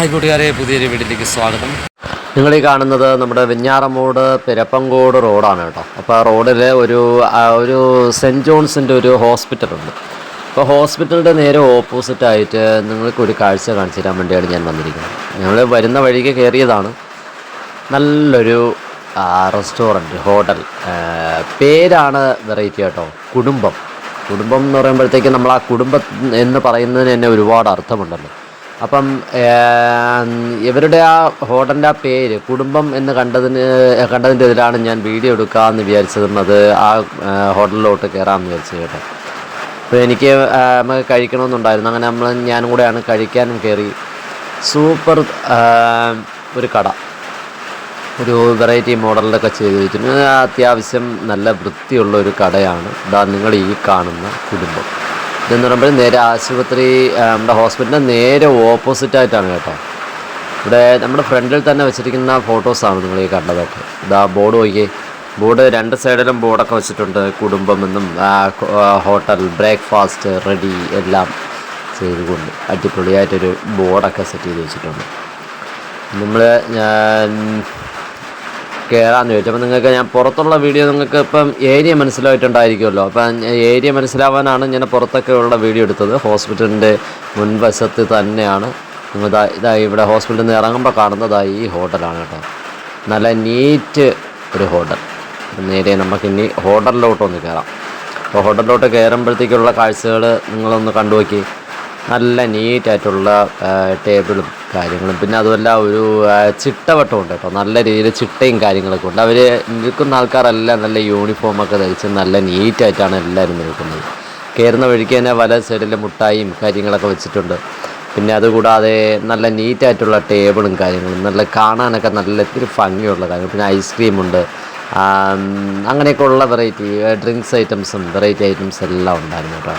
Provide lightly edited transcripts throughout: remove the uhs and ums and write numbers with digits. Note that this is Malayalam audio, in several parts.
ഹായ് കൂട്ടുകാരെ, പുതിയൊരു വീട്ടിലേക്ക് സ്വാഗതം. നിങ്ങൾ ഈ കാണുന്നത് നമ്മുടെ വെഞ്ഞാറമൂട് പിരപ്പങ്കോട് റോഡാണ് കേട്ടോ. അപ്പോൾ ആ റോഡിൽ ഒരു സെൻറ്റ് ജോൺസിൻ്റെ ഒരു ഹോസ്പിറ്റലുണ്ട്. അപ്പോൾ ഹോസ്പിറ്റലിൻ്റെ നേരെ ഓപ്പോസിറ്റായിട്ട് നിങ്ങൾക്കൊരു കാഴ്ച കാണിച്ചു തരാൻ വേണ്ടിയാണ് ഞാൻ വന്നിരിക്കുന്നത്. ഞങ്ങൾ വരുന്ന വഴിക്ക് കയറിയതാണ്. നല്ലൊരു റെസ്റ്റോറൻറ്റ്, ഹോട്ടൽ. പേരാണ് വെറൈറ്റി കേട്ടോ, കുടുംബം. കുടുംബം എന്ന് പറയുമ്പോഴത്തേക്ക് നമ്മൾ ആ കുടുംബം എന്ന് പറയുന്നതിന് തന്നെ ഒരുപാട് അർത്ഥമുണ്ടല്ലോ. അപ്പം ഇവരുടെ ആ ഹോട്ടലിൻ്റെ ആ പേര് കുടുംബം എന്ന് കണ്ടതിൻ്റെ ഇതിലാണ് ഞാൻ വീഡിയോ എടുക്കാമെന്ന് വിചാരിച്ചതും അത് ആ ഹോട്ടലിലോട്ട് കയറാമെന്ന് വിചാരിച്ചത് കേട്ടോ. അപ്പോൾ എനിക്ക് നമുക്ക് കഴിക്കണമെന്നുണ്ടായിരുന്നു. അങ്ങനെ ഞാനും കൂടെയാണ് കഴിക്കാനും കയറി. സൂപ്പർ ഒരു കട, ഒരു വെറൈറ്റി മോഡലിലൊക്കെ ചെയ്ത് വെച്ചിട്ട് അത്യാവശ്യം നല്ല വൃത്തിയുള്ള ഒരു കടയാണ്. ഇതാ നിങ്ങൾ ഈ കാണുന്ന കുടുംബം. ഇതെന്ന് പറയുമ്പോൾ നേരെ ആശുപത്രി, നമ്മുടെ ഹോസ്പിറ്റലിൻ്റെ നേരെ ഓപ്പോസിറ്റായിട്ടാണ് കേട്ടോ. ഇവിടെ നമ്മുടെ ഫ്രണ്ടിൽ തന്നെ വെച്ചിരിക്കുന്ന ഫോട്ടോസാണ് നിങ്ങൾ ഈ കണ്ടതൊക്കെ. ഇതാ ബോർഡ് നോക്കിയേ, ബോർഡ് രണ്ട് സൈഡിലും ബോർഡൊക്കെ വെച്ചിട്ടുണ്ട്. കുടുംബം എന്നും ഹോട്ടൽ, ബ്രേക്ക്ഫാസ്റ്റ് റെഡി എല്ലാം ചെയ്തുകൊണ്ട് അടിപൊളിയായിട്ടൊരു ബോർഡൊക്കെ സെറ്റ് ചെയ്ത് വെച്ചിട്ടുണ്ട്. നമ്മൾ കയറാമെന്ന് ചോദിച്ചു. അപ്പോൾ നിങ്ങൾക്ക് ഞാൻ പുറത്തുള്ള വീഡിയോ നിങ്ങൾക്ക് ഇപ്പം ഏരിയ മനസ്സിലായിട്ടുണ്ടായിരിക്കുമല്ലോ. അപ്പം ഏരിയ മനസ്സിലാവാനാണ് ഞാൻ പുറത്തൊക്കെ ഉള്ള വീഡിയോ എടുത്തത്. ഹോസ്പിറ്റലിൻ്റെ മുൻവശത്ത് തന്നെയാണ്. നിങ്ങൾ ഇതായി ഇവിടെ ഹോസ്പിറ്റലിൽ നിന്ന് ഇറങ്ങുമ്പോൾ കാണുന്നതായി ഈ ഹോട്ടലാണ് കേട്ടോ. നല്ല നീറ്റ് ഒരു ഹോട്ടൽ. നേരെ നമുക്കിനി ഹോട്ടലിലോട്ടൊന്ന് കയറാം. അപ്പോൾ ഹോട്ടലിലോട്ട് കയറുമ്പോഴത്തേക്കുള്ള കാഴ്ചകൾ നിങ്ങളൊന്ന് കണ്ടു നോക്കി. നല്ല നീറ്റായിട്ടുള്ള ടേബിളും കാര്യങ്ങളും, പിന്നെ അതുമല്ല ഒരു ചിട്ടവട്ടമുണ്ട് കേട്ടോ. നല്ല രീതിയിൽ ചിട്ടയും കാര്യങ്ങളൊക്കെ ഉണ്ട്. അവർ നിൽക്കുന്ന ആൾക്കാരെല്ലാം നല്ല യൂണിഫോമൊക്കെ ധരിച്ച് നല്ല നീറ്റായിട്ടാണ് എല്ലാവരും നിൽക്കുന്നത്. കയറുന്ന വഴിക്ക് തന്നെ വല സൈഡിൽ മുട്ടായും കാര്യങ്ങളൊക്കെ വെച്ചിട്ടുണ്ട്. പിന്നെ അതുകൂടാതെ നല്ല നീറ്റായിട്ടുള്ള ടേബിളും കാര്യങ്ങളും, നല്ല കാണാനൊക്കെ നല്ല ഇത്തിരി ഭംഗിയുള്ള കാര്യങ്ങൾ. പിന്നെ ഐസ്ക്രീമുണ്ട്, അങ്ങനെയൊക്കെ ഉള്ള വെറൈറ്റി ഡ്രിങ്ക്സ് ഐറ്റംസും വെറൈറ്റി ഐറ്റംസ് എല്ലാം ഉണ്ടായിരുന്നു കേട്ടോ.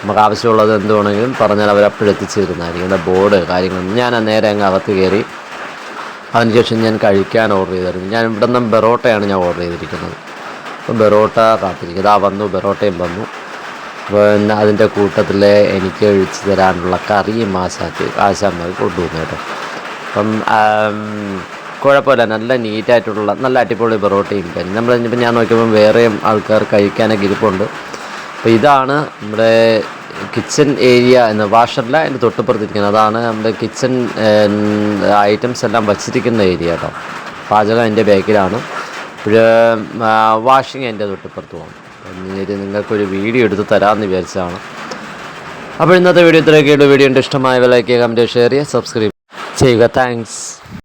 നമുക്ക് ആവശ്യമുള്ളത് എന്ത് വേണമെങ്കിലും പറഞ്ഞാൽ അവരപ്പോഴെത്തിച്ച് തരുന്നതായിരിക്കും. എൻ്റെ ബോർഡ് കാര്യങ്ങൾ ഞാൻ നേരെ അങ്ങ് അകത്ത് കയറി. അതിനുശേഷം ഞാൻ കഴിക്കാൻ ഓർഡർ ചെയ്തായിരുന്നു. ഞാൻ ഇവിടെ നിന്നും ബെറോട്ടയാണ് ഞാൻ ഓർഡർ ചെയ്തിരിക്കുന്നത്. അപ്പം ബെറോട്ട കാത്തിരിക്കും. ഇതാ വന്നു, ബെറോട്ടയും വന്നു. പിന്നെ അതിൻ്റെ കൂട്ടത്തിൽ എനിക്ക് ഒഴിച്ച് തരാനുള്ള കറിയും ആശാന്മാർ കൊണ്ടുവന്നു കേട്ടോ. അപ്പം കുഴപ്പമില്ല, നല്ല നീറ്റായിട്ടുള്ള നല്ല അടിപൊളി ബെറോട്ടയും കാര്യം. ഇപ്പം ഞാൻ നോക്കിയപ്പോൾ വേറെയും ആൾക്കാർ കഴിക്കാനൊക്കെ ഇരിപ്പുണ്ട്. അപ്പോൾ ഇതാണ് നമ്മുടെ കിച്ചൺ ഏരിയ എന്ന്, വാഷറില്ല അതിൻ്റെ തൊട്ടുപുറത്തിരിക്കുന്നത്. അതാണ് നമ്മുടെ കിച്ചൺ ഐറ്റംസ് എല്ലാം വച്ചിരിക്കുന്ന ഏരിയ കേട്ടോ. പാചകം എൻ്റെ ബാക്കിലാണ്. വാഷിങ് എൻ്റെ തൊട്ടുപുറത്ത് പോകും. നിങ്ങൾക്കൊരു വീഡിയോ എടുത്ത് തരാമെന്ന് വിചാരിച്ചതാണ്. അപ്പോൾ ഇന്നത്തെ വീഡിയോ ഇത്രയൊക്കെയുള്ള വീഡിയോ ഉണ്ട്. ഇഷ്ടമായ ലൈക്ക് ചെയ്യുക, കമൻറ്റ് ഷെയർ ചെയ്യുക, സബ്സ്ക്രൈബ് ചെയ്യുക. താങ്ക്സ്.